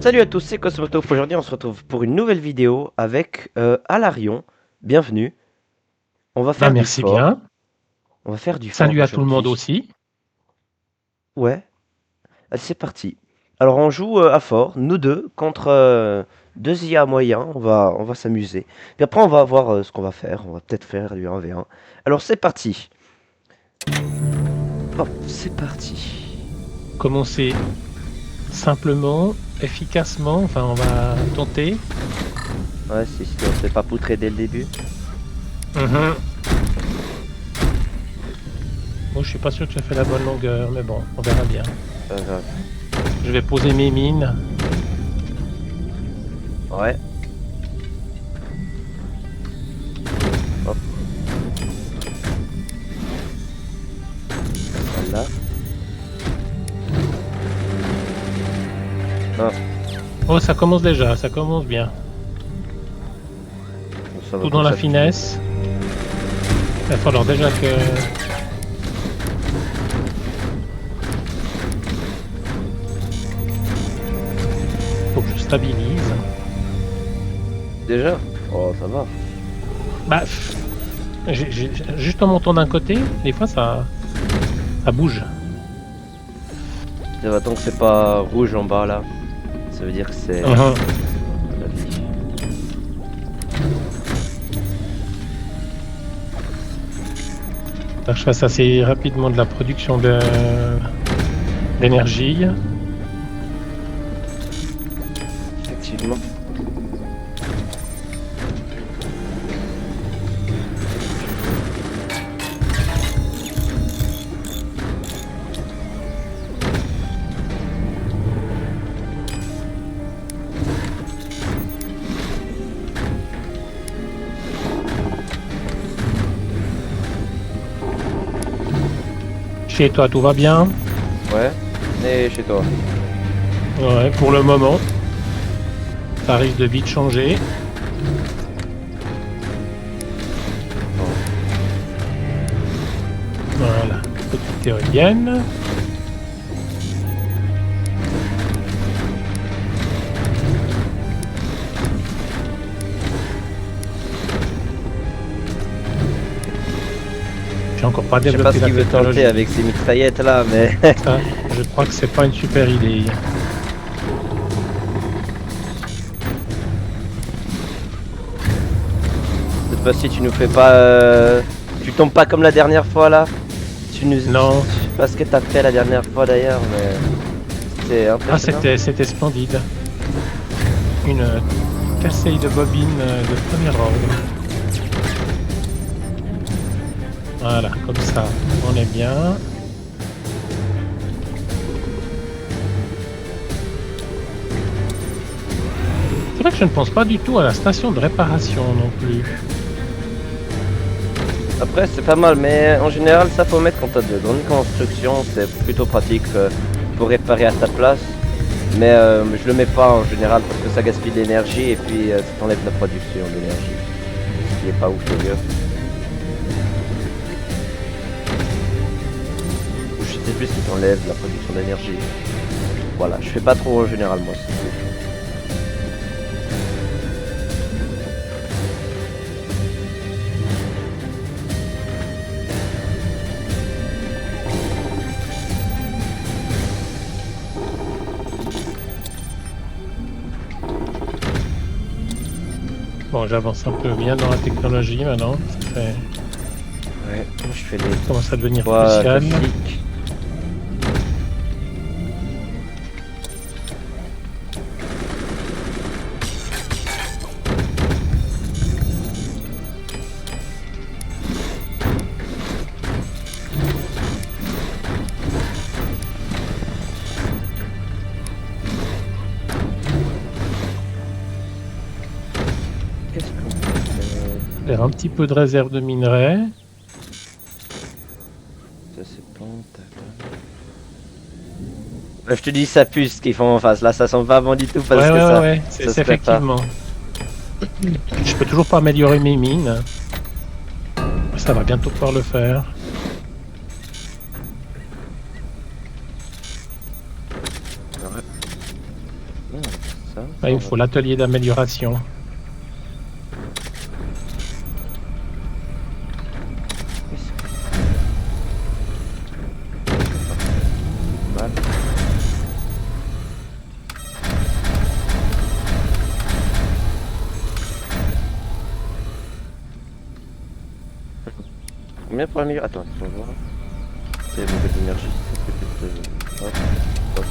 Salut à tous, c'est Cosmoto. Aujourd'hui, on se retrouve pour une nouvelle vidéo avec Alarion. Bienvenue. On va Ben, faire du merci fort. bien. On va faire du fort Salut à tout le monde aujourd'hui. aussi. Ouais, allez, c'est parti. Alors, on joue à fort, nous deux, contre deux IA moyens. On va s'amuser. Puis après, on va voir ce qu'on va faire. On va peut-être faire du 1v1. Alors, c'est parti. Hop, c'est parti. Commencer simplement, efficacement. Enfin, on va tenter. Ouais, si on s'est pas poutré dès le début. Mhm. Bon, je suis pas sûr que j'ai fait la bonne longueur, mais bon, on verra bien. Euh, Je vais poser mes mines. ouais, hop, voilà. Ah, Oh, ça commence déjà, ça commence bien. ça va Tout comme dans la ça. finesse. Il va falloir déjà que... Faut que je stabilise. Déjà? Oh, ça va. Bah, juste en montant d'un côté, des fois ça bouge. Ça va tant que c'est pas rouge en bas là. Ça veut dire que c'est Mhm. la vie. Faut que je fasse assez rapidement de la production d'énergie. Effectivement. Chez toi, tout va bien? Ouais. Et chez toi? Ouais, pour le moment. Ça risque de vite changer. Bon. Voilà, petite éolienne. J'ai encore pas Je sais pas développé ce la qu'il veut tenter technologie. avec ces mitraillettes là, mais Ça, je crois que c'est pas une super idée. cette fois-ci tu nous fais pas. Tu tombes pas comme la dernière fois là. Tu nous. Je Non. sais pas ce que t'as fait la dernière fois d'ailleurs, mais c'était Ah, impressionnant. c'était splendide. Une casseille de bobine de premier ordre. Voilà, comme ça, on est bien. C'est vrai que je ne pense pas du tout à la station de réparation non plus. Après c'est pas mal, mais en général ça faut mettre quand t'as de grandes constructions, c'est plutôt pratique pour réparer à ta place. Mais je le mets pas en général parce que ça gaspille de l'énergie et puis ça t'enlève la production d'énergie. Ce qui est pas ouf d'ailleurs. Je sais plus si t'enlève la production d'énergie. Voilà, je fais pas trop en général moi. Bon, j'avance un peu bien dans la technologie maintenant. Ouais, moi je fais les Ça commence à devenir trois crucial. classiques. Qu'est-ce qu'on peut faire? Faire un petit peu de réserve de minerais. Ça c'est pas je te dis ça pue ce qu'ils font en face. Là ça sent pas bon du tout parce Ouais, que ouais, ouais, ça, ouais. ça C'est se prépare. effectivement. Je peux toujours pas améliorer mes mines. Ça va bientôt pouvoir le faire. Ça, Ah, il me faut l'atelier d'amélioration. Mal. Combien pour améliorer? Attends, on va voir. C'est mauvais d'énergie. Hop, hop.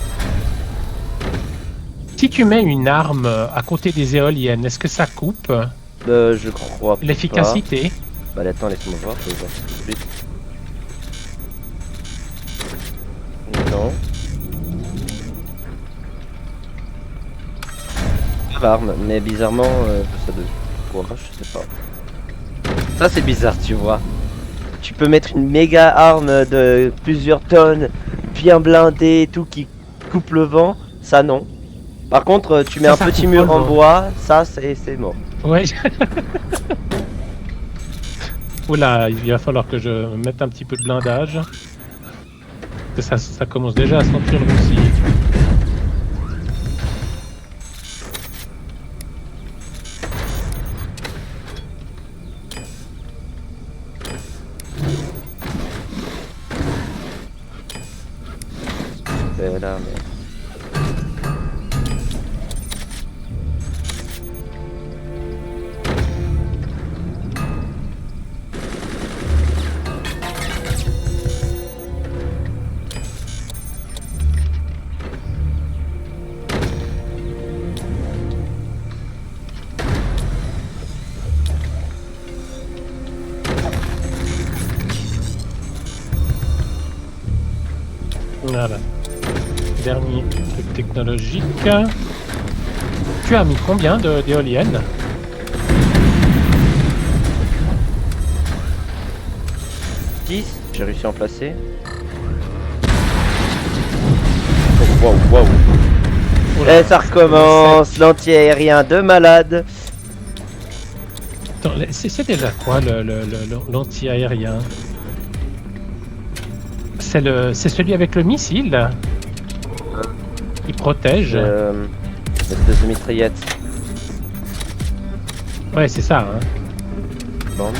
Si tu mets une arme à côté des éoliennes, est-ce que ça coupe Je crois pas. l'efficacité? Bah attends, laisse-moi voir, je vais voir tout de suite. Non. L'arme, mais bizarrement, ça de quoi, je sais pas. Ça c'est bizarre, tu vois. Tu peux mettre une méga arme de plusieurs tonnes, bien blindée et tout, qui coupe le vent. Ça non. Par contre, tu mets Ça, un ça petit coupe mur pas en le vent. bois, ça c'est mort. Ouais. Oula, il va falloir que je mette un petit peu de blindage. Parce que ça commence déjà à sentir le roussi. Là, mais... Voilà. Dernier truc technologique. Tu as mis combien d'éoliennes? 10, j'ai réussi à en placer. Oh, wow, wow. Oula, Et ça recommence, l'anti-aérien de malade. Attends, c'est déjà quoi l'anti-aérien? C'est celui avec le missile. Il protège. Espèce de mitraillette. Ouais, c'est ça. Hein. Bon,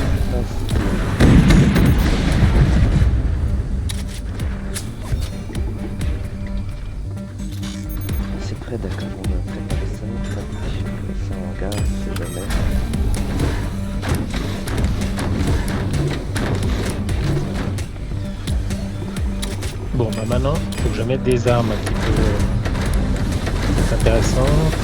c'est prêt, d'accord, on va préparer ça en garde, si jamais. Bon, bah maintenant, il faut que je mette des armes un petit peu intéressantes.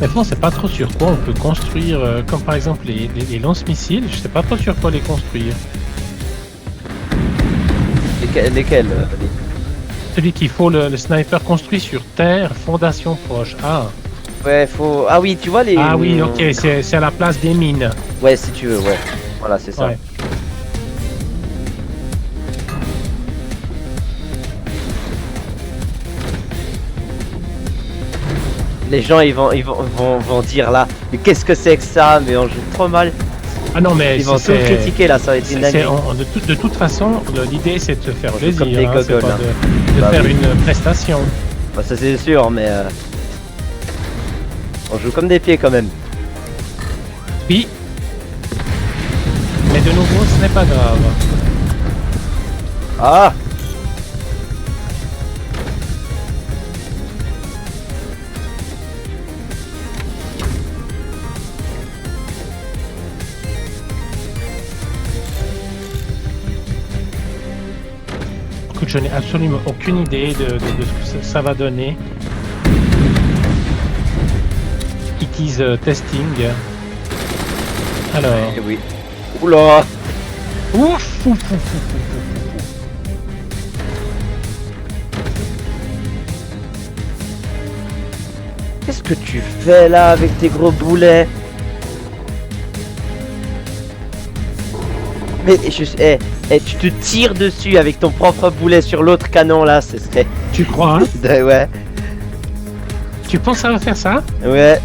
Maintenant, c'est pas trop sur quoi on peut construire, comme par exemple les lance-missiles, je sais pas trop sur quoi les construire. Lesquels Celui qu'il faut le sniper construit sur terre, fondation proche. Ah, Ouais, faut... Ah oui, tu vois les... ah oui, ok, c'est à la place des mines. Ouais, si tu veux, ouais. Voilà, c'est ça. Ouais. Les gens, vont dire là, mais qu'est-ce que c'est que ça? Mais on joue trop mal. Ah non, mais Ils vont tout c'est critiquer là, ça va être une dinguerie. de toute façon, l'idée c'est de se faire On joue comme plaisir, des hein, c'est gogoles, pas hein. de Bah faire oui. une prestation. Bah, ça c'est sûr, mais... On joue comme des pieds quand même. Oui. Mais de nouveau, ce n'est pas grave. Ah! Écoute, je n'ai absolument aucune idée de ce que ça va donner. It is testing. Alors. Eh oui. Oula! Ouf, ouf, ouf, ouf. Qu'est-ce que tu fais là avec tes gros boulets? Mais tu te tires dessus avec ton propre boulet sur l'autre canon là, ce serait... Tu crois, hein? Ouais, Tu penses que ça va faire ça? ouais.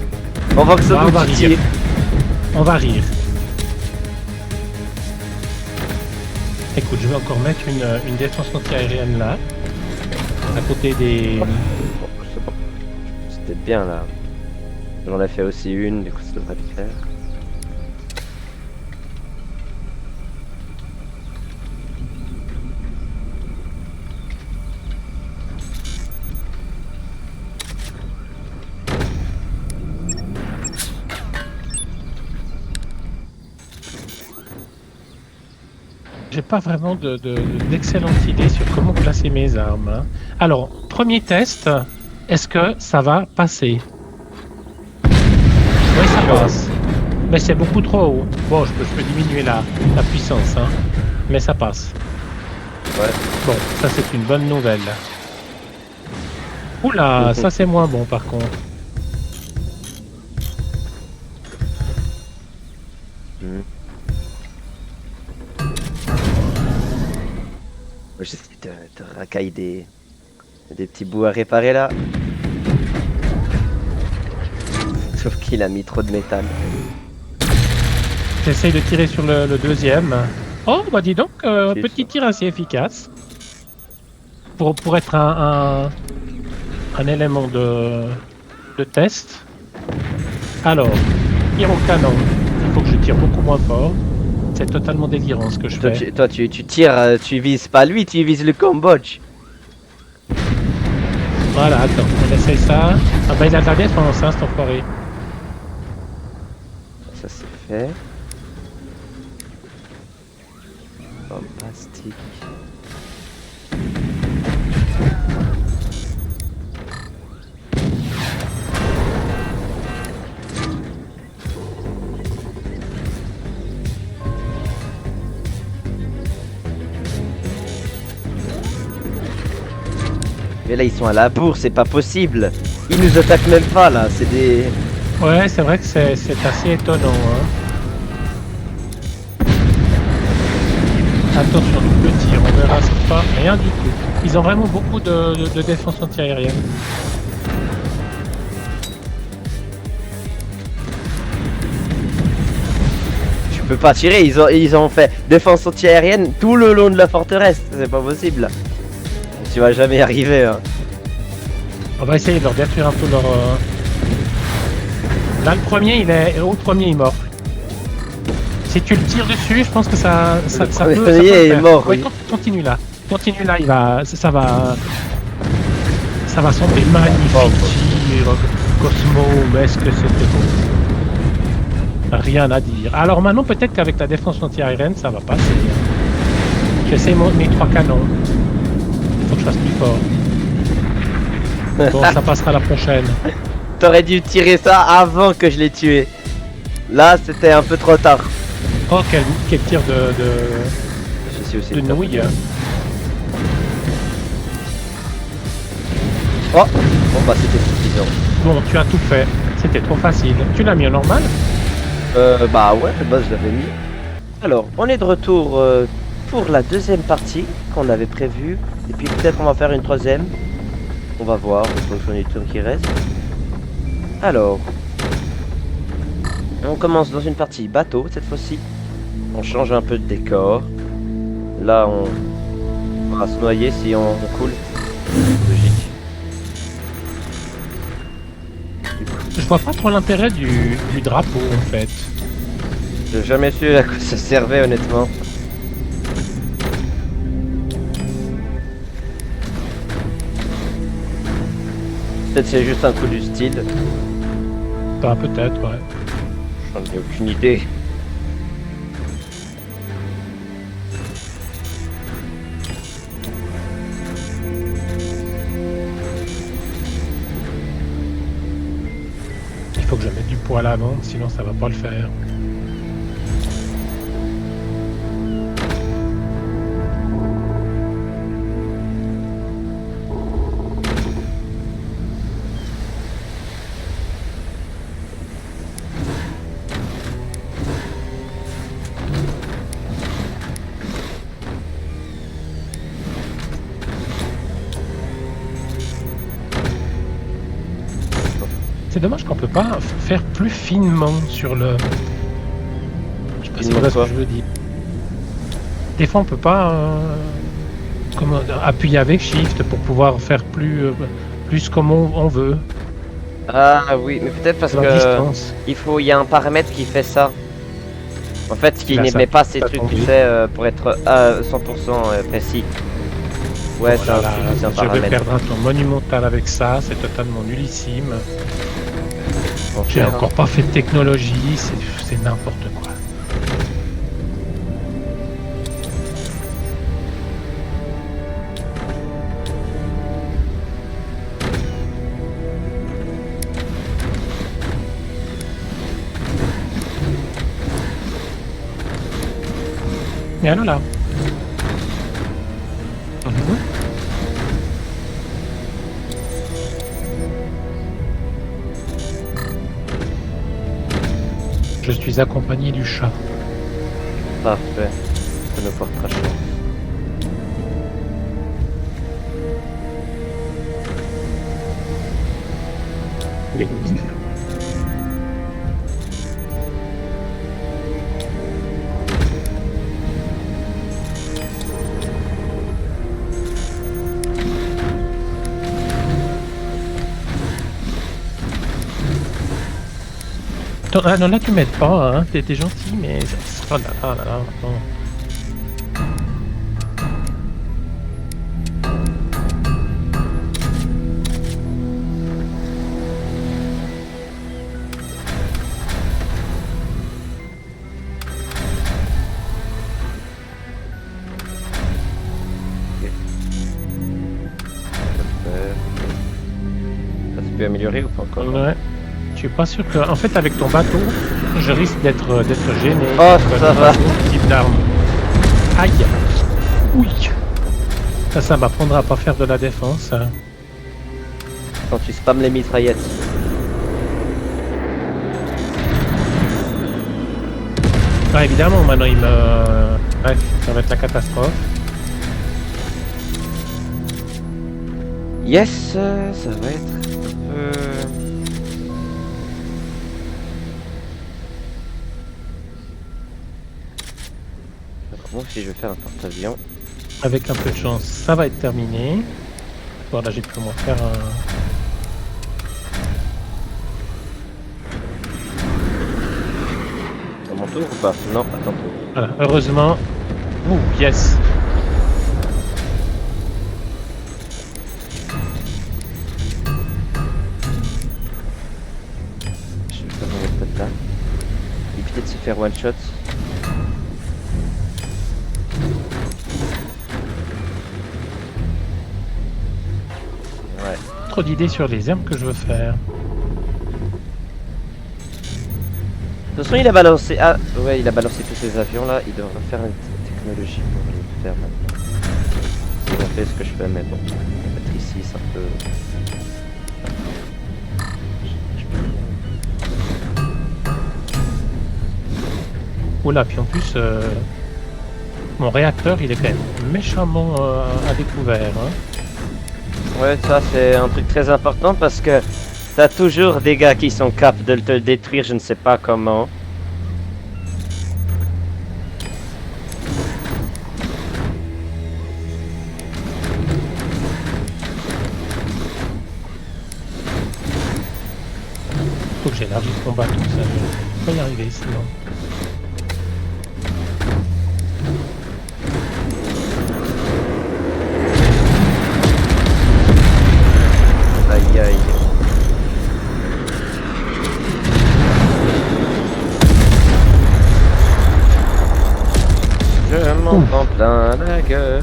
On va que ça Bah, on nous va rire. tire. On va rire. Écoute, je vais encore mettre une défense anti-aérienne là, à côté des... Bon, c'est bon. C'était bien là. J'en ai fait aussi une, du coup ça devrait le faire. J'ai pas vraiment d'excellentes idées sur comment placer mes armes, hein. Alors, premier test, est-ce que ça va passer? Oui, ça passe. Mais c'est beaucoup trop haut. Bon, je peux diminuer la puissance, hein. Mais ça passe. Ouais. Bon, ça c'est une bonne nouvelle. Oula, ça c'est moins bon par contre. Mhm. J'essaie de racailler des petits bouts à réparer là. Sauf qu'il a mis trop de métal. J'essaye de tirer sur le deuxième. Oh, bah dis donc, C'est petit ça. tir assez efficace. Pour être un élément de test. Alors, tir au canon. Il faut que je tire beaucoup moins fort. C'est totalement délirant ce que je fais. Toi, tu tires, tu vises pas lui, tu vises le Cambodge. Voilà, attends, on essaye ça. Ah bah il a de la défense, hein, cet enfoiré. Ça c'est fait. Fantastique. Mais là ils sont à la bourre, c'est pas possible. Ils nous attaquent même pas là, c'est des... Ouais, c'est vrai que c'est assez étonnant, hein. Attention, double tir, on verra, c'est pas rien du tout. Ils ont vraiment beaucoup de défense anti-aérienne. Tu peux pas tirer, ils ont fait défense anti-aérienne tout le long de la forteresse, c'est pas possible. Tu vas jamais y arriver hein. On va essayer de leur détruire un peu leur... Là, le premier, il est mort. Si tu le tires dessus, je pense que ça peut... premier ça peut le est faire. mort, Ouais, oui. continue là. Continue là, ça va sembler magnifique. Tir, Cosmo, mais est-ce que c'était beau? Rien à dire. Alors maintenant, peut-être qu'avec la défense anti-aérienne, ça va passer. J'essaie mes 3 canons. Il faut que je fasse plus fort. Bon, ça passera la prochaine. T'aurais dû tirer ça avant que je l'ai tué. Là c'était un peu trop tard. Oh, quel tir Je suis aussi de le nouille. Oh bon bah c'était suffisant. Bon, tu as tout fait. C'était trop facile. Tu l'as mis en normal? Bah ouais, de base je l'avais mis. Alors, on est de retour pour la deuxième partie qu'on avait prévue. Et puis peut-être on va faire une troisième. On va voir en fonction du tour qui reste. Alors, on commence dans une partie bateau cette fois-ci. On change un peu de décor. Là, on va se noyer si on coule. Logique. Je vois pas trop l'intérêt du drapeau en fait. J'ai jamais su à quoi ça servait honnêtement. Peut-être c'est juste un coup du style. Bah, peut-être, ouais. J'en ai aucune idée. Il faut que je mette du poids à l'avant, sinon ça va pas le faire. c'est dommage qu'on peut pas faire plus finement sur le... Je sais pas si Finement vous voyez ce quoi? que je veux dire. Des fois, on peut pas appuyer avec Shift pour pouvoir faire plus comme on veut, Ah oui, mais peut-être parce à la que distance. il y a un paramètre qui fait ça. En fait, qui Là, n'émet pas ces ça trucs, tombe tu vite. sais, pour être 100% précis. Ouais, Oh c'est là un là, truc, c'est un je vais paramètre. perdre un temps monumental avec ça, c'est totalement nullissime. J'ai Enfer, hein. encore pas fait de technologie, c'est n'importe quoi. Et alors là. Mhm. Je suis accompagné du chat. Parfait. Ça nous portera chance. Ah non, là tu m'aides pas, hein. T'es gentil, mais... Oh là là là là, non. Ça se peut améliorer ou pas encore? Ouais. Je suis pas sûr que... En fait, avec ton bateau, je risque d'être gêné. Oh, Parce que ça le va. bateau, type d'arme. Aïe. Oui. Ça m'apprendra à pas faire de la défense. Hein. Quand tu spams les mitraillettes. Ah, évidemment, maintenant il me... Bref, ça va être la catastrophe. Yes, ça va être un peu... Comment si je vais faire un porte-avions? Avec un peu de chance, ça va être terminé. Bon, là, j'ai pu au moins faire un... À mon tour ou pas? Non, à ton tour. Voilà, heureusement. Ouh, yes. Je vais faire mon peut-être là. Éviter de se faire one shot. Ouais. Trop d'idées sur les armes que je veux faire. De toute façon, il a balancé. Ah, ouais, il a balancé tous ces avions là. Il devrait faire une technologie pour le faire maintenant. Ils ont fait ce que je fais, mais bon. Mettre ici, c'est un peu. Oula, puis en plus, mon réacteur, il est quand même méchamment à découvert. Hein. Ouais, ça c'est un truc très important parce que t'as toujours des gars qui sont capables de te le détruire, je ne sais pas comment. Faut que j'élargisse mon bateau, ça. Je peux pas y arriver sinon. Aïe aïe. Je m'en prends plein la gueule.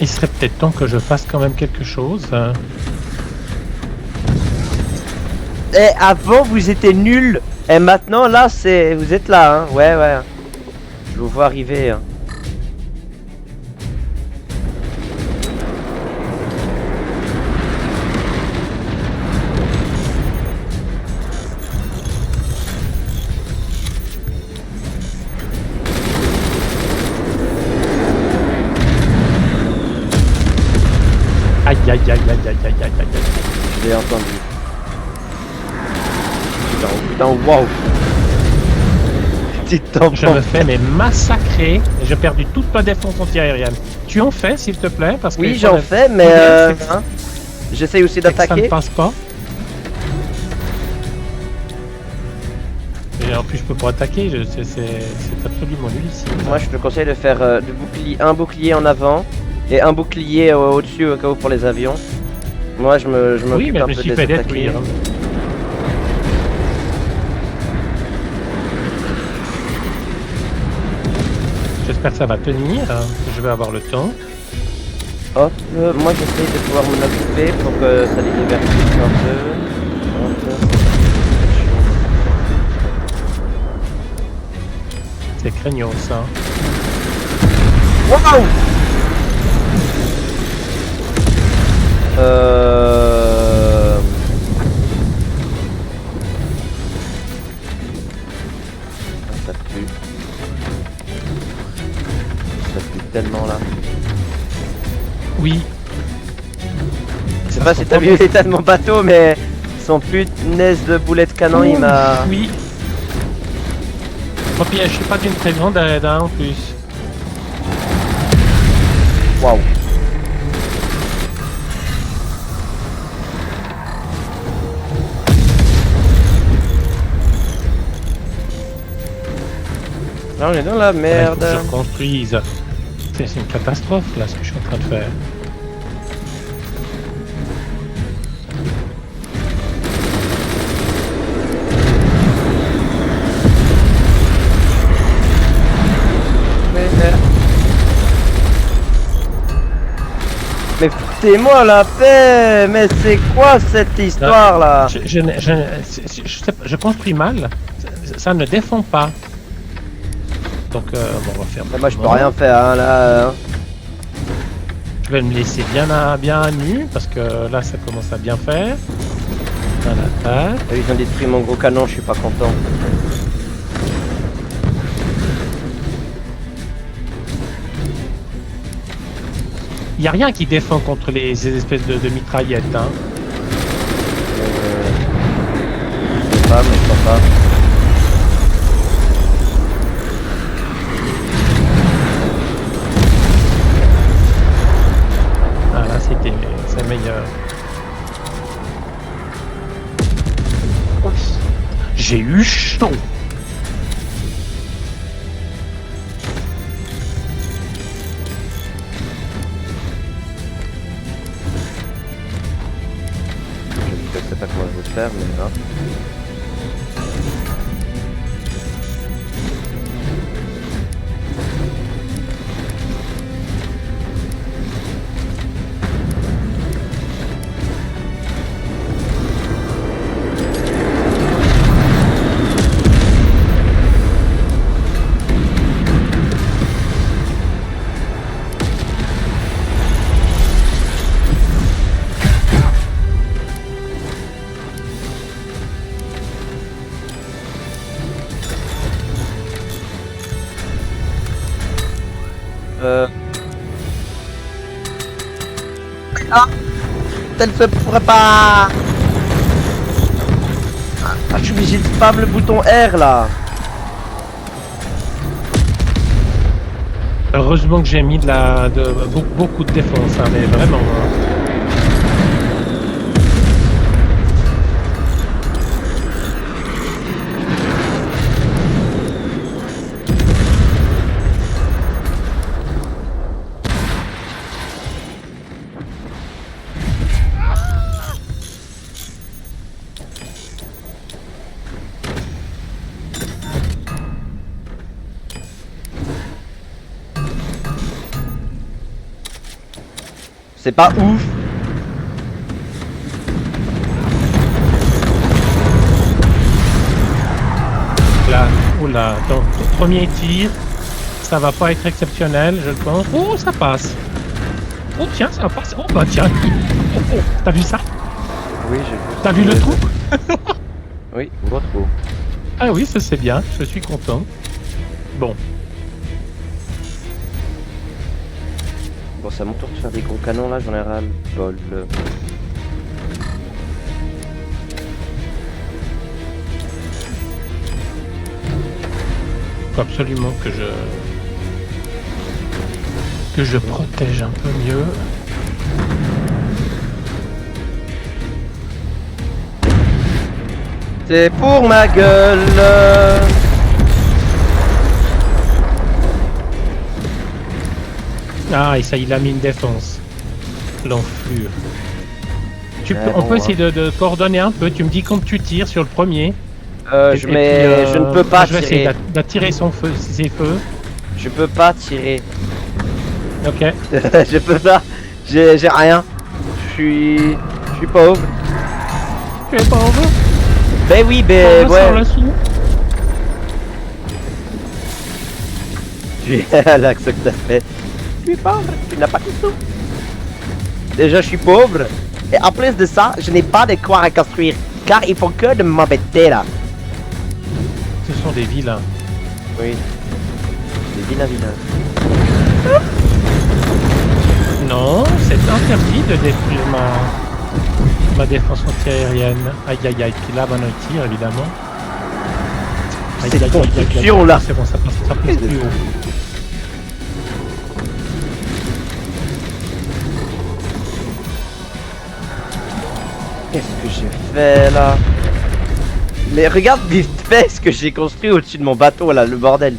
Il serait peut-être temps que je fasse quand même quelque chose. Hein. Et avant vous étiez nuls. Et maintenant là c'est. Vous êtes là hein. Ouais ouais. Je vous vois arriver hein. aïe, aïe, aïe, aïe, aïe, aïe, aïe. Je l'ai entendu. Putain, waouh. Petite tampon. Je me fais mais massacrer. J'ai perdu toute ma défense antiaérienne. Tu en fais, s'il te plaît, parce que Oui, j'en fais, mais hein, j'essaye aussi ça ne d'attaquer. passe pas. Et en plus, je peux pas attaquer. C'est absolument nullissime. Moi, je te conseille de faire un bouclier en avant et un bouclier au-dessus au cas où pour les avions. Moi, je m'occupe Oui, mais un je me peu suis de fait les attaquer. détruire. J'espère que ça va tenir, hein, que je vais avoir le temps. Hop, moi j'essaye de pouvoir m'en occuper pour que ça les divertisse un peu. Hop. C'est craignos, ça. Waouh. Ça pue. Ça pue tellement là. Oui. Je sais pas si t'as vu l'état de mon bateau, mais son punaise de boulet de canon, il m'a... Oui. Oh, puis je suis pas d'une très grande aide, hein, en plus. Waouh. Là, on est dans la merde. Il faut que je reconstruise. C'est une catastrophe, là, ce que je suis en train de faire. Mais foutez-moi la paix. Mais c'est quoi cette histoire là? Je construis mal. Ça ne défend pas. Donc, bon, on va faire. Moi, je peux rien faire hein, là. Hein. Je vais me laisser bien à nu parce que là, ça commence à bien faire. Voilà. Ils ont détruit mon gros canon, je suis pas content. Il n'y a rien qui défend contre ces espèces de mitraillettes. Hein. Je sais pas, mais je crois pas. Ah là, c'est meilleur. J'ai eu chaud. Je sais pas comment je vais faire, mais là. Ah, elle se pourrait pas. Ah, je suis obligé de spam le bouton R là. Heureusement que j'ai mis beaucoup de défense, hein, mais vraiment. Hein. C'est pas ouf. Là, oula, donc, premier tir, ça va pas être exceptionnel, je pense. Oh, ça passe. Oh, tiens, ça passe. Oh, bah tiens. Oh, oh. T'as vu ça? Oui, j'ai vu. T'as vu le trou? Oui, gros trou. Ah oui, ça c'est bien, je suis content. Bon. Bon, c'est à mon tour de faire des gros canons là, j'en ai ras le bol. Faut absolument que je protège un peu mieux. C'est pour ma gueule. Ah, et ça, il a mis une défense. L'enflure. On bon, peut essayer de coordonner un peu. Tu me dis quand tu tires sur le premier. Je ne peux pas je vais essayer tirer. d'attirer ses feux. Je peux pas tirer. Ok. Je peux pas. J'ai rien. Je suis pauvre. Tu es pauvre. Ben oui, ben Pauvre sans ouais. le sou. L'accent que t'as fait. Je suis pauvre, tu n'as pas de sous. Déjà, je suis pauvre. Et en plus de ça, je n'ai pas de quoi reconstruire. Car ils font que de m'embêter là. Ce sont des vilains. Oui. Des vilains. Non, c'est interdit de détruire ma défense anti-aérienne. Aïe aïe aïe, puis là, maintenant il tire évidemment. Aïe, Cette aïe, aïe, aïe, aïe, construction, aïe. là. C'est bon, ça passe plus haut. Qu'est-ce que j'ai fait là? Mais regarde vite fait ce que j'ai construit au-dessus de mon bateau là, le bordel.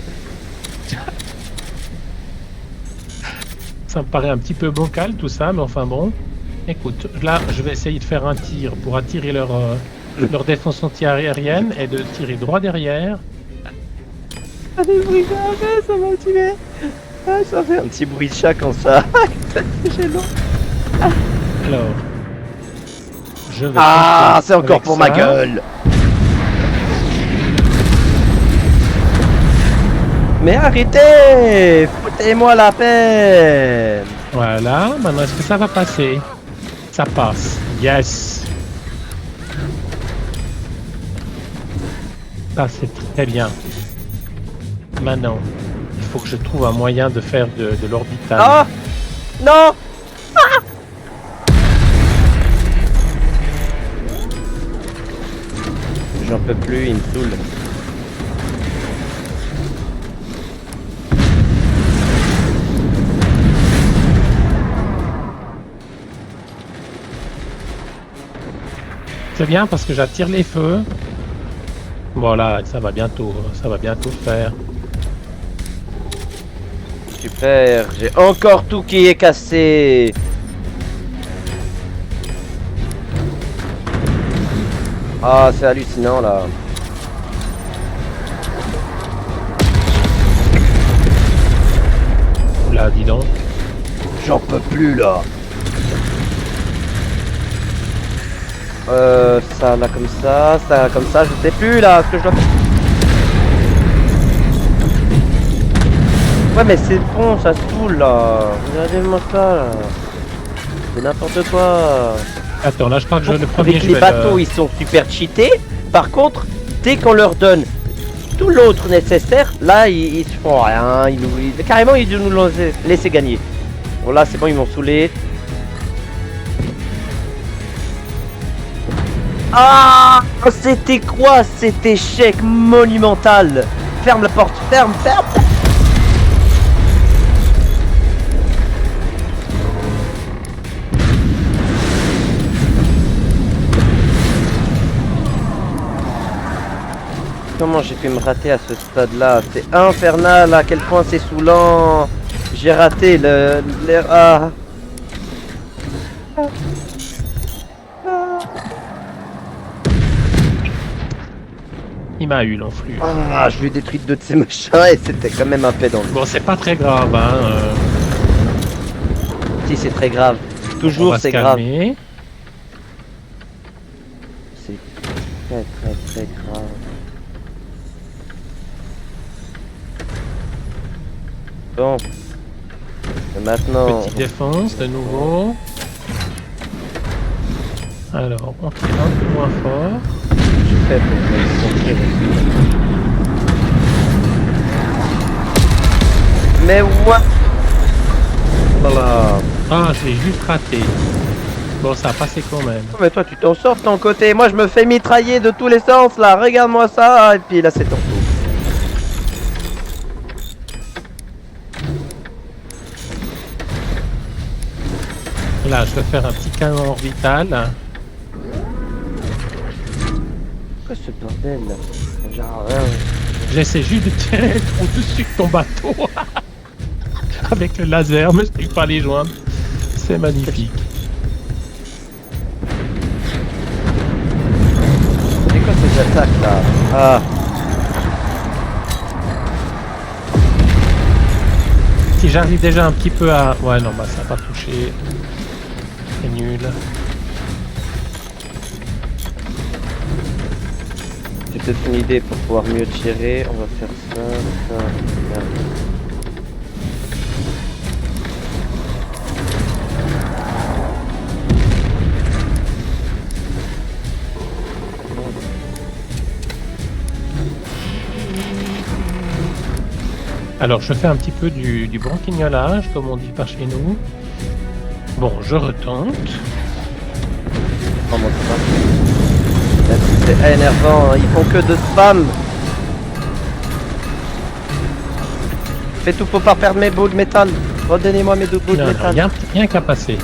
Ça me paraît un petit peu bancal tout ça, mais enfin bon. Écoute, là, je vais essayer de faire un tir pour attirer leur défense anti-aérienne et de tirer droit derrière. Ah, des bruits de chat, ça m'a tué. Ah, ça fait un petit bruit de chat comme ça. C'est gênant. Alors, je vais. Ah, tenter c'est encore avec pour ça. ma gueule. Mais arrêtez! Foutez-moi la paix! Voilà, maintenant est-ce que ça va passer? Ça passe. Yes! Ça c'est très bien. Maintenant, il faut que je trouve un moyen de faire de l'orbital. Ah! Non! J'en peux plus, il me saoule. C'est bien parce que j'attire les feux. Voilà, ça va bientôt se faire. Super, j'ai encore tout qui est cassé. Ah, c'est hallucinant là. Là, dis donc. J'en peux plus là. Ça là comme ça, je sais plus là ce que je dois faire. Ouais mais c'est bon, ça saoule là. Regardez-moi ça là. C'est n'importe quoi. Attends, là je crois que le premier Avec je les vais bateaux ils sont super cheatés. Par contre, dès qu'on leur donne tout l'autre nécessaire, là ils se font rien. Carrément ils nous l'ont laissé gagner. Bon là c'est bon, ils m'ont saoulé. Ah, c'était quoi cet échec monumental? Ferme la porte, ferme. Comment j'ai pu me rater à ce stade-là? C'est infernal à quel point c'est saoulant. J'ai raté ah. Il m'a eu l'enflure. Ah, je lui ai détruit deux de ces machins et c'était quand même un fait dans le... Bon, c'est pas très grave, hein. Si, c'est très grave. On Toujours va c'est se grave. calmer. C'est très grave. Bon. Et maintenant... Petite défense de nouveau. Alors, on tire un peu moins fort. Je fais pour me concentrer. Mais what? là là. Ah, je l'ai juste raté. Bon, ça a passé quand même. Oh, mais toi tu t'en sors de ton côté, moi je me fais mitrailler de tous les sens là, regarde-moi ça, et puis là c'est ton tour. Là, je vais faire un petit canon orbital. Quoi ce bordel là? Genre, J'essaie juste de tirer le trou dessus de ton bateau. Avec le laser, mais je n'arrive pas à les joindre. C'est magnifique. c'est quoi ces attaques là? Ah, Si j'arrive déjà un petit peu à... Ouais, non, bah ça n'a pas touché. C'est nul. j'ai peut-être une idée pour pouvoir mieux tirer, on va faire ça, ça, ça. Alors, je fais un petit peu du branquignolage, comme on dit par chez nous. Bon, je retente. Oh mon Dieu. C'est énervant, hein. Ils font que de spam. Fais tout pour pas perdre mes bouts de métal. Redonnez-moi mes deux bouts de Non, non, métal. rien qu'à passer.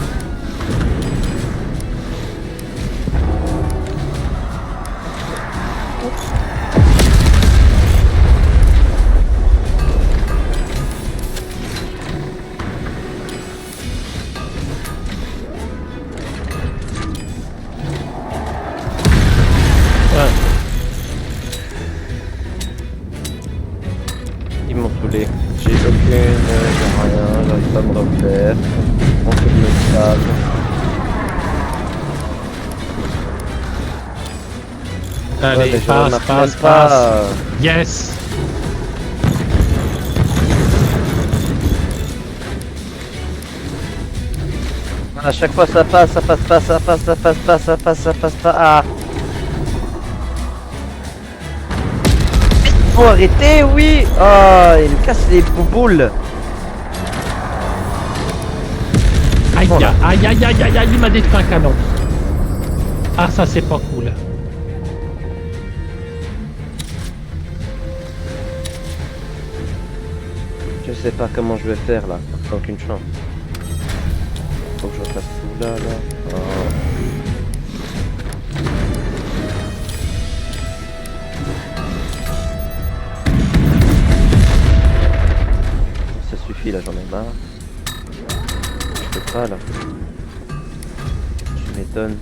Ouais. Ils m'ont saoulé. J'ai aucune, rien, j'arrive pas à me refaire. On fait du métal. Allez, Ouais, mais je passe, remarque passe, même pas, passe. Yes. À chaque fois ça passe, ça passe pas, ça passe, ça passe pas, ça passe, ça passe pas. Ah. Faut arrêter, oui. Oh, il me casse les bouboules. Aïe, Voilà. aïe, aïe, aïe, aïe, aïe, il m'a détruit un canon. Ah, ça, c'est pas cool. Je sais pas comment je vais faire là, aucune chance. Faut que je refasse tout là, là. Oh. Ça suffit là, j'en ai marre. Je peux pas là. Tu m'étonnes.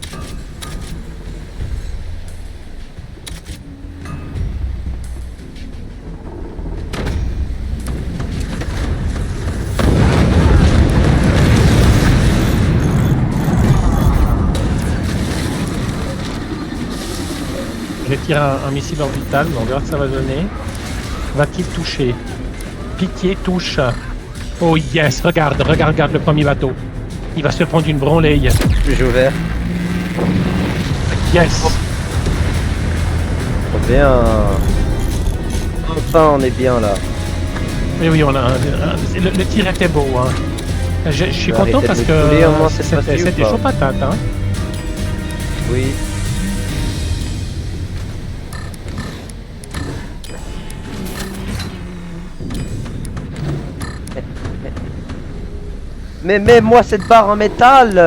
Je vais tirer un missile orbital, mais on verra ce que ça va donner. Va-t-il toucher? Pitié, touche. Oh yes, regarde, regarde, regarde le premier bateau. Il va se prendre une branlée. J'ai ouvert. Yes. Trop bien. Enfin, on est bien là. Oui, oui, on a le tir était beau. Hein. Je suis content Arrêtez parce de me saouler, au moins, que cette fois-ci, ou c'était pas chaud patate. Hein. Oui. Mais mets-moi cette barre en métal.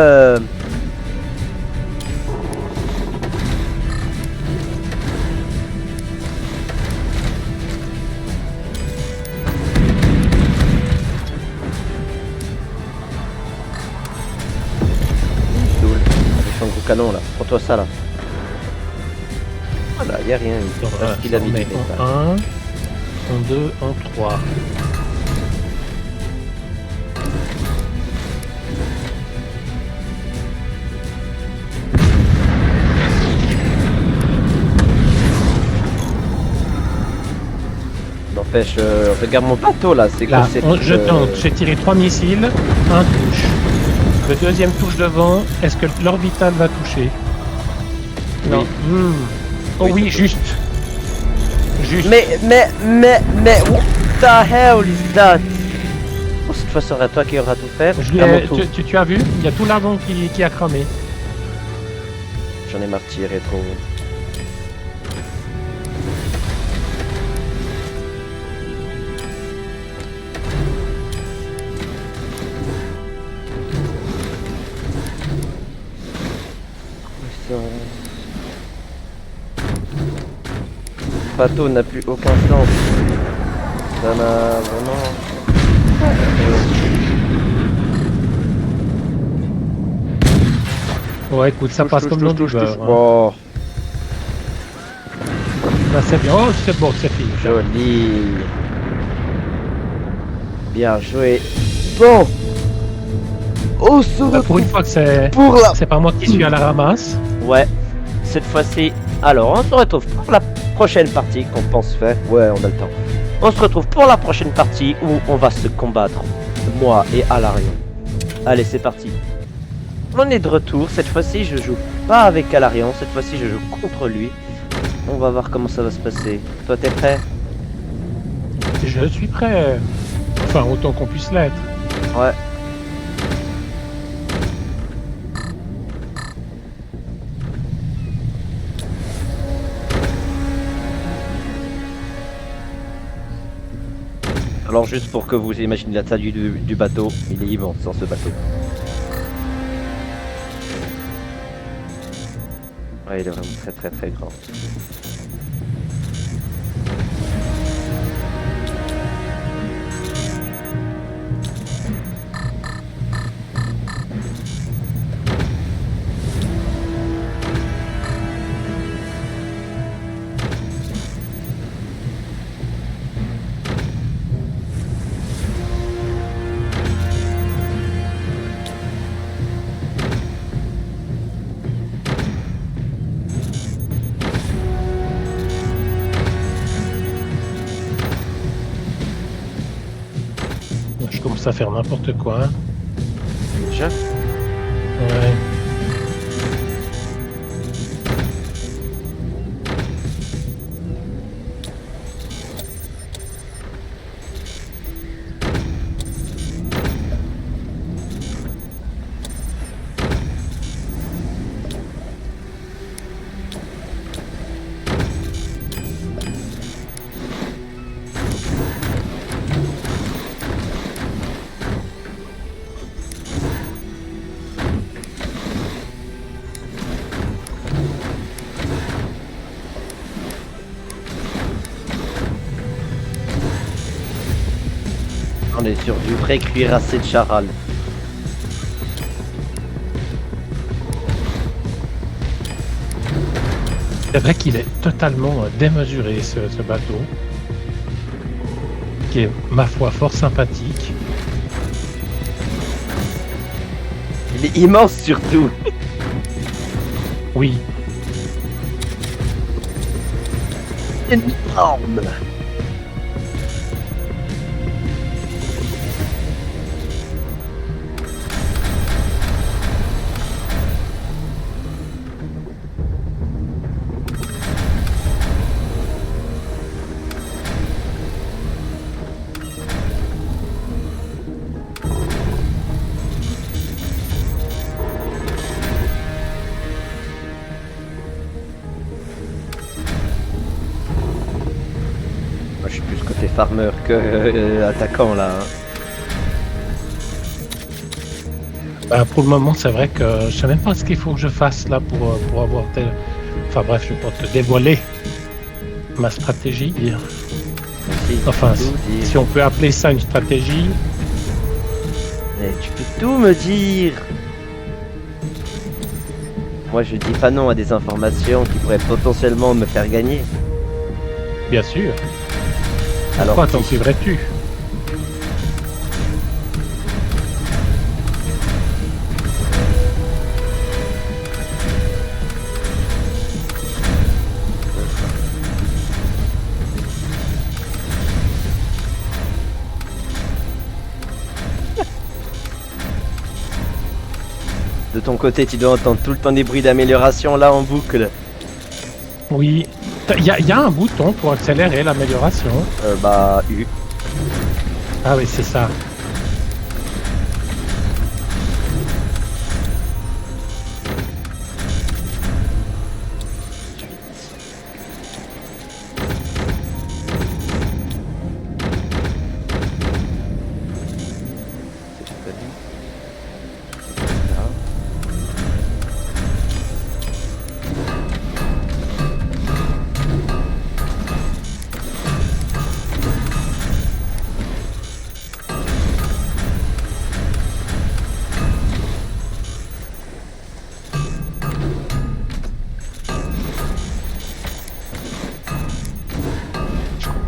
Saoul. Avec son gros canon là. Prends-toi ça là. Voilà, y a rien. Parce qu'il a mis du métal. En 1, en 2, en 3. N'empêche, regarde mon bateau là. C'est Là, quoi cette, je tente. J'ai tiré 3 missiles, un touche. Le deuxième touche devant, est-ce que l'orbital va toucher? Non. Hmm. Oh Oui, oui, ça juste. Juste. Mais, what the hell is that? Oh, cette fois, ce sera toi qui auras tout fait. Je À mon l'ai- tour. tu as vu? Il y a tout l'argent qui a cramé. J'en ai marre de tirer trop. Le bateau n'a plus aucun sens. Ça n'a vraiment... Ouais, écoute, ça passe comme l'eau du beurre. Hein. Oh, Là, c'est bien. Oh, c'est bon, c'est fini. joli. Bien joué. Bon. On se Pour retrouve une fois que c'est pour la... pas moi qui suis à la ramasse. Ouais, cette fois-ci. Alors, on se retrouve pour la prochaine partie qu'on pense faire. Ouais, on a le temps. On se retrouve pour la prochaine partie où on va se combattre, moi et Alarion. Allez, c'est parti. On est de retour. Cette fois-ci, je joue pas avec Alarion. Cette fois-ci, je joue contre lui. On va voir comment ça va se passer. Toi, t'es prêt? Je suis prêt. Enfin, autant qu'on puisse l'être. Ouais. Alors juste pour que vous imaginez la taille du bateau, il est immense dans ce bateau. Ouais, il est vraiment très très très grand. Je commence à faire n'importe quoi. Hein. Déjà? Ouais. On est sur du vrai cuirassé de charal. C'est vrai qu'il est totalement démesuré ce bateau. Qui est, ma foi, fort sympathique. Il est immense surtout. Oui. Énorme. Moi, je suis plus côté farmer que attaquant là. Hein. Bah, pour le moment, c'est vrai que je sais même pas ce qu'il faut que je fasse là pour avoir tel. Enfin bref, je vais pas te dévoiler ma stratégie. Aussi, Enfin, tout dire. si on peut appeler ça une stratégie. Mais tu peux tout me dire. Moi, je dis pas non à des informations qui pourraient potentiellement me faire gagner. Bien sûr. Alors, Pourquoi t'en suivrais-tu? de ton côté, tu dois entendre tout le temps des bruits d'amélioration là en boucle. Oui. Il y a un bouton pour accélérer l'amélioration. Bah, U. Ah oui, c'est ça.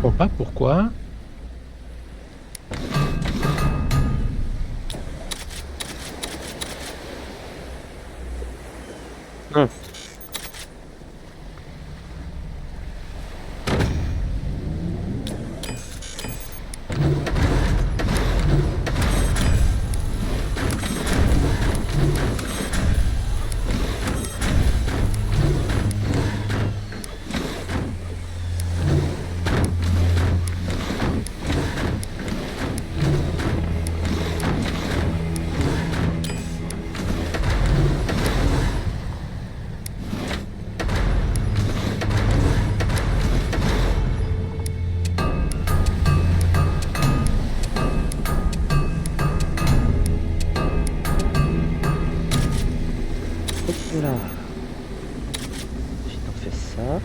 comprends pas pourquoi. Hum. Hop là. J'ai donc fait ça.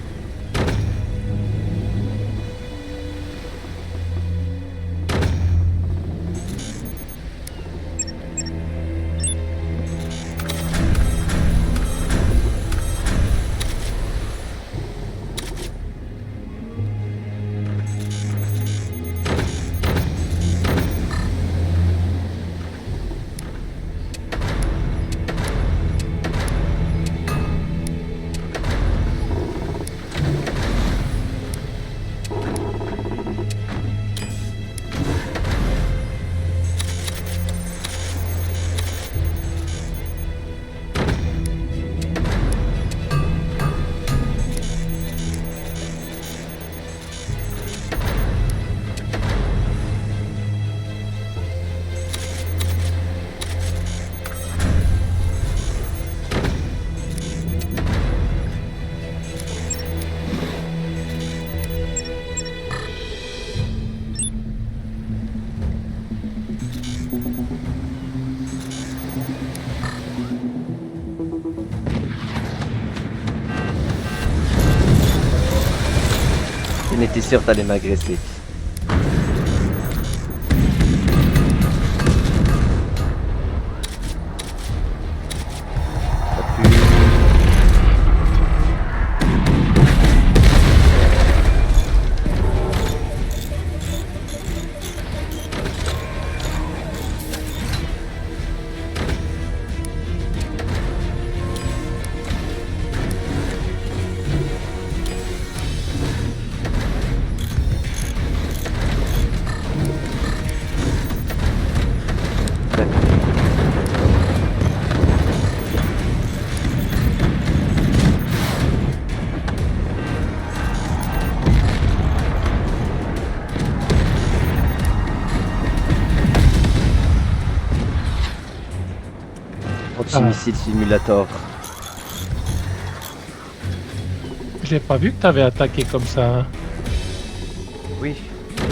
On était sûr que t'allais m'agresser. T'as pu- Anti-missile simulator. J'ai pas vu que t'avais attaqué comme ça. Oui,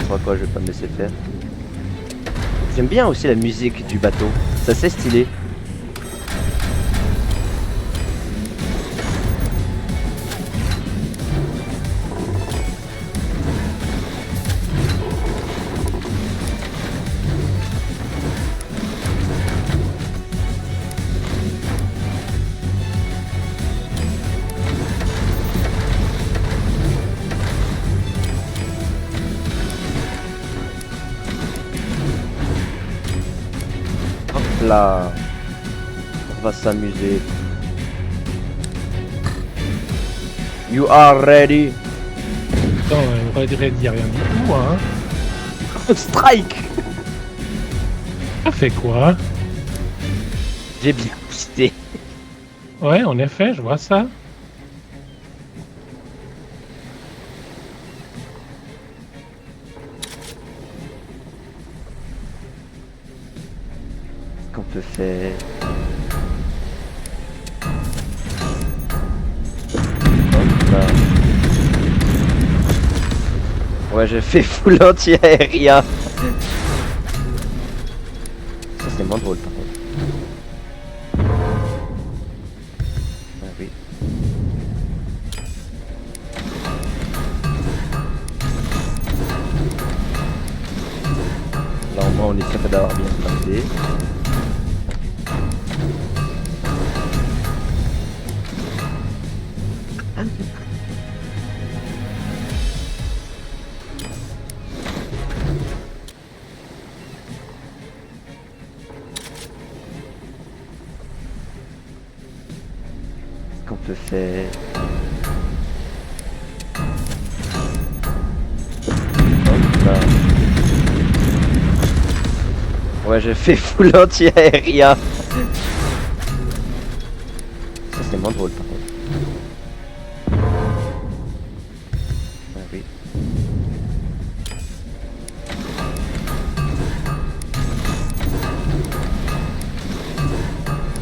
pourquoi je vais pas me laisser faire. J'aime bien aussi la musique du bateau, ça c'est stylé. Hop là, on va s'amuser. You are ready? Attends, on aurait dit rien du tout, hein. Strike! Ça fait quoi? J'ai bien boosté. Ouais, en effet, je vois ça. Qu'est-ce qu'on peut faire? Hop là. Ouais, je fais full anti-aérien. Ça c'est moins drôle par contre. Ah oui. Là au moins on est sûr d'avoir bien planté. c'est... Ouais, je fais full anti-aérien. Ça c'est moins drôle par contre. Ah oui.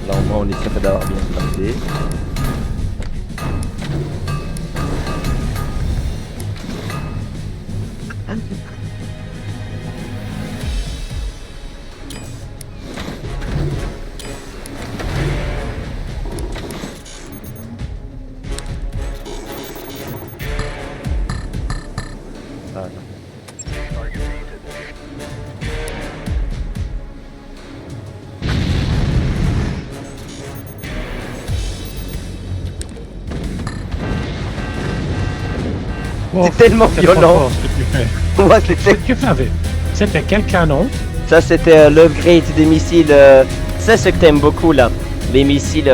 Là au moins on est sûr d'avoir bien placé. Oh, C'est tellement c'est trop violent. fort ce que tu fais. Moi Ce c'était... que tu avais, c'était quel canon? Ça c'était l'upgrade des missiles. C'est ce que t'aimes beaucoup là. Les missiles.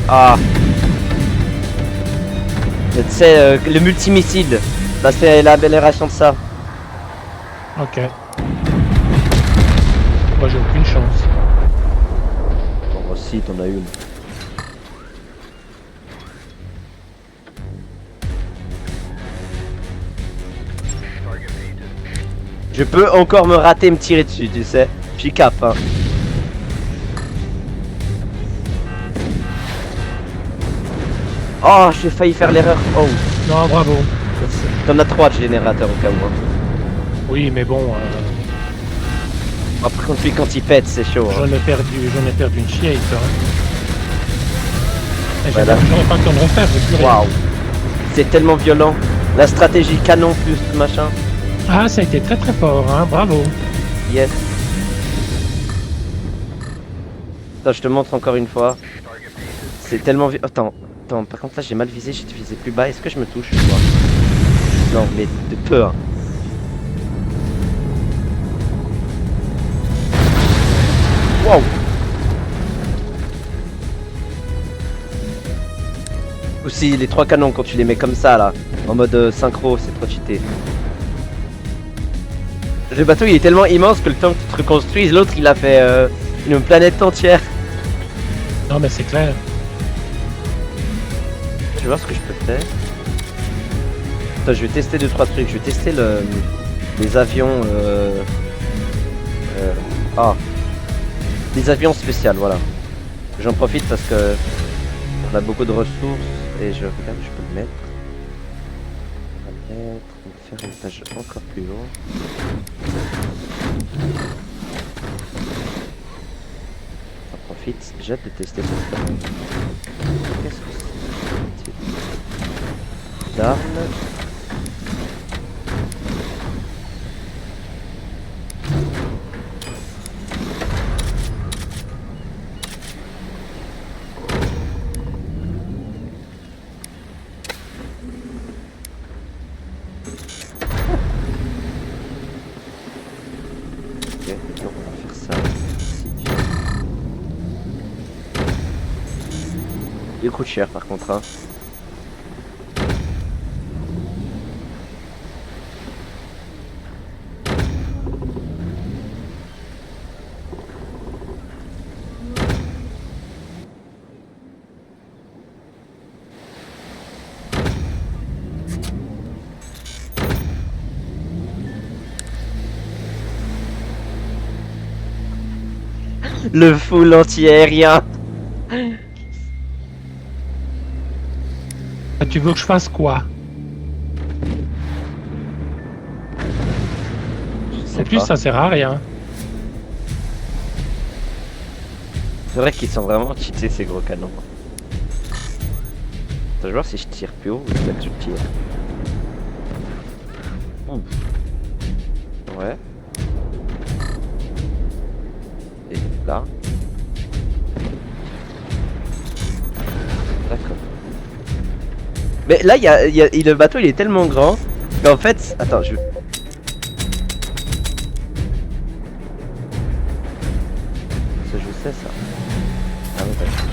Ah. Tu sais, le multimissile. Là c'est l'amélioration de ça. Ok. Moi j'ai aucune chance. Bon, si t'en as une. Je peux encore me rater, me tirer dessus, tu sais. Je suis cap, hein. Oh, j'ai failli faire l'erreur. Oh, Non, bravo. t'en as 3 de générateurs au cas où. Hein. Oui, mais bon, Après, quand il pète, c'est chaud. Hein. j'en ai perdu une chiate. Hein. Et Voilà. j'aurais pas le temps de refaire, j'ai plus rien. Waouh. C'est tellement violent. La stratégie canon plus machin. Ah, ça a été très très fort, hein. Bravo. Yes. Attends, je te montre encore une fois. C'est tellement Attends, par contre là j'ai mal visé, j'ai visé plus bas. Est-ce que je me touche ou quoi? Non, mais de peu. Hein. Wow. Aussi les 3 canons quand tu les mets comme ça là, en mode synchro, c'est trop cheaté. Le bateau il est tellement immense que le temps que tu te reconstruises, l'autre il a fait une planète entière. Non, mais c'est clair. Je vais voir ce que je peux faire. Attends, je vais tester 2-3 trucs. Je vais tester les avions. Les avions spéciaux, voilà. J'en profite parce que on a beaucoup de ressources et je regarde, je peux le mettre. On va faire une page encore plus haut. J'en profite, j'ai hâte de tester tout ça. Qu'est-ce que c'est? D'armes. Ok, donc on va faire ça ici. Il coûte cher par contre. Hein. Le full anti-aérien. Ah, tu veux que je fasse quoi? Je sais En plus, pas. ça sert à rien. C'est vrai qu'ils sont vraiment cheatés ces gros canons. Attends, je vais voir si je tire plus haut ou c'est là que je tire. Ouais. Et là. D'accord. Mais là, le bateau il est tellement grand qu'en fait. Attends, je. Ça, je sais ça. Ah ouais, d'accord.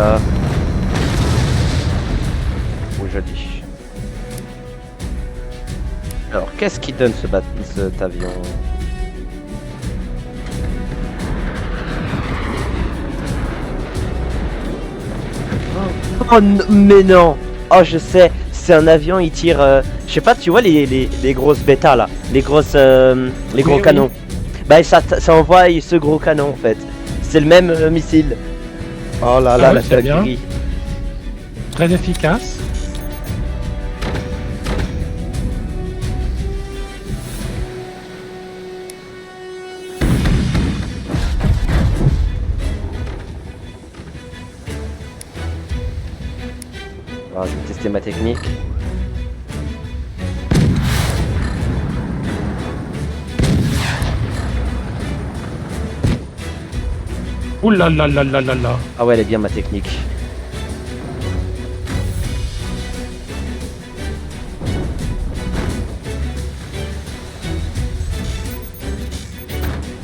déjà. Oh, joli. Alors, qu'est-ce qui donne cet avion? Oh, mais non! Oh, je sais, c'est un avion, il tire. Je sais pas, tu vois les grosses bêtas là, les gros Oui, canons. Bah, ça envoie ce gros canon en fait. C'est le même missile. Oh là là, Ah oui, la c'est bien. dinguerie. Très efficace. Alors, je vais tester ma technique. Ouh là là là là là là. Ah ouais, elle est bien ma technique.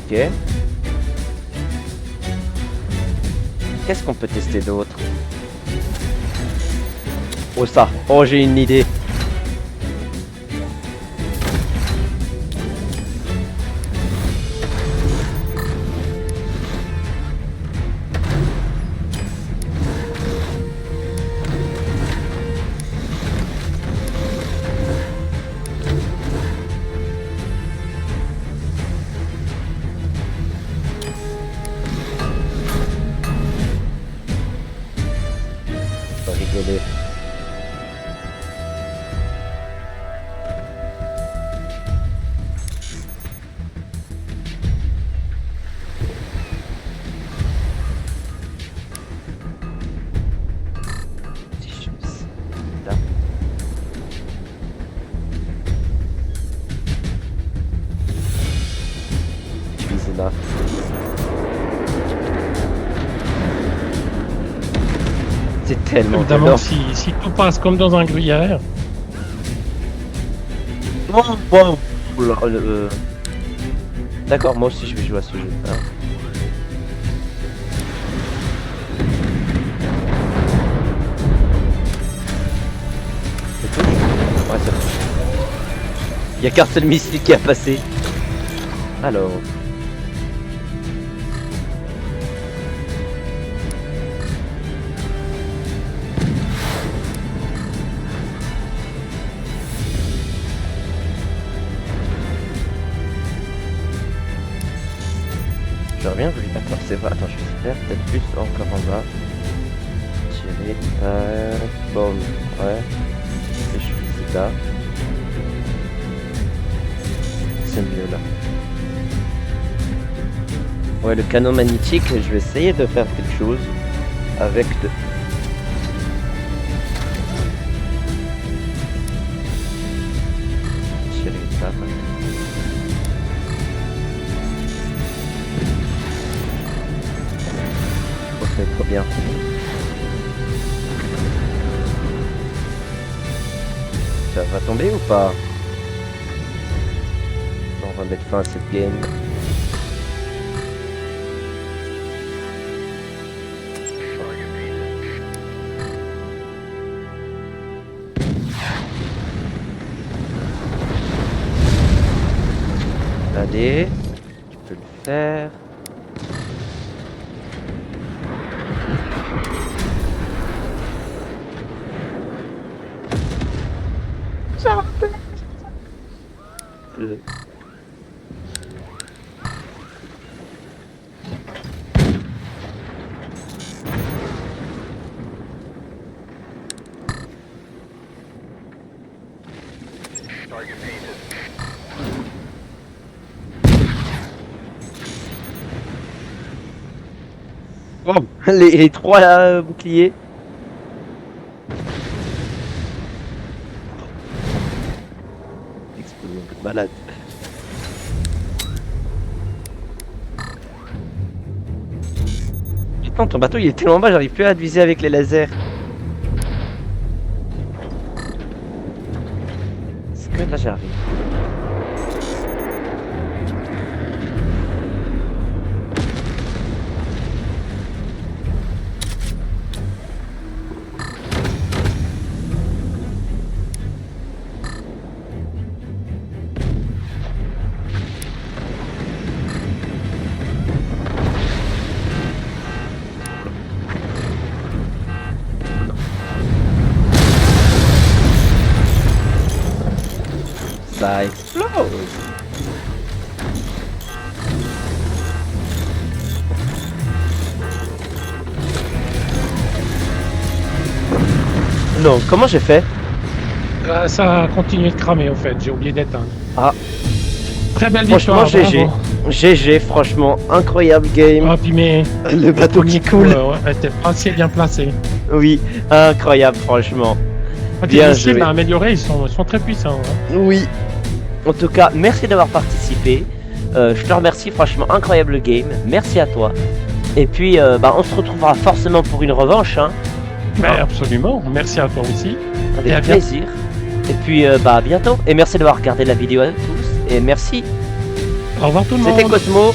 Ok. Qu'est-ce qu'on peut tester d'autre? Oh ça, oh j'ai une idée. Faut rigoler. Si je fais ça. Utiliser là. C'est tellement Évidemment, violent. si tout passe comme dans un gruyère, Wow, wow. Oula, D'accord, moi aussi je vais jouer à ce jeu. Hein. C'est tout? Ouais, c'est tout. Il y a qu'un seul missile qui a passé. Alors. Je reviens, je lui d'accord, c'est vrai. Attends, je vais faire peut-être plus encore en bas. Tirer, bon, ouais. Et je fais ça. C'est mieux là. Ouais, le canon magnétique, je vais essayer de faire quelque chose avec de... Tirer ça. Oh, c'est trop bien. Ça va tomber ou pas? On va mettre fin à cette game. Allez, tu peux le faire. Euh. Oh, les trois boucliers. Explosion de malade. Putain, ton bateau il est tellement bas, j'arrive plus à te viser avec les lasers. Est-ce que là j'arrive? ça explose. Non, comment j'ai fait? Ça a continué de cramer, au fait. J'ai oublié d'éteindre. Ah. Très belle Franchement, victoire. GG. Bravo. GG, franchement, incroyable game. Ah, puis mais Le bateau qui coule. ouais, était pas assez bien placé. Oui, incroyable, franchement. Ah, Bien les missiles joué. à améliorer, ils sont très puissants. Hein. Oui. En tout cas, merci d'avoir participé. Je te remercie, franchement, incroyable game. Merci à toi. Et puis, on se retrouvera forcément pour une revanche, hein. Mais absolument. Merci à toi aussi. Et à Avec plaisir. Et puis, à bientôt. Et merci d'avoir regardé la vidéo à tous. Et merci. Au revoir tout le monde. C'était Cosmo.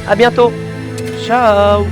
À bientôt. Ciao.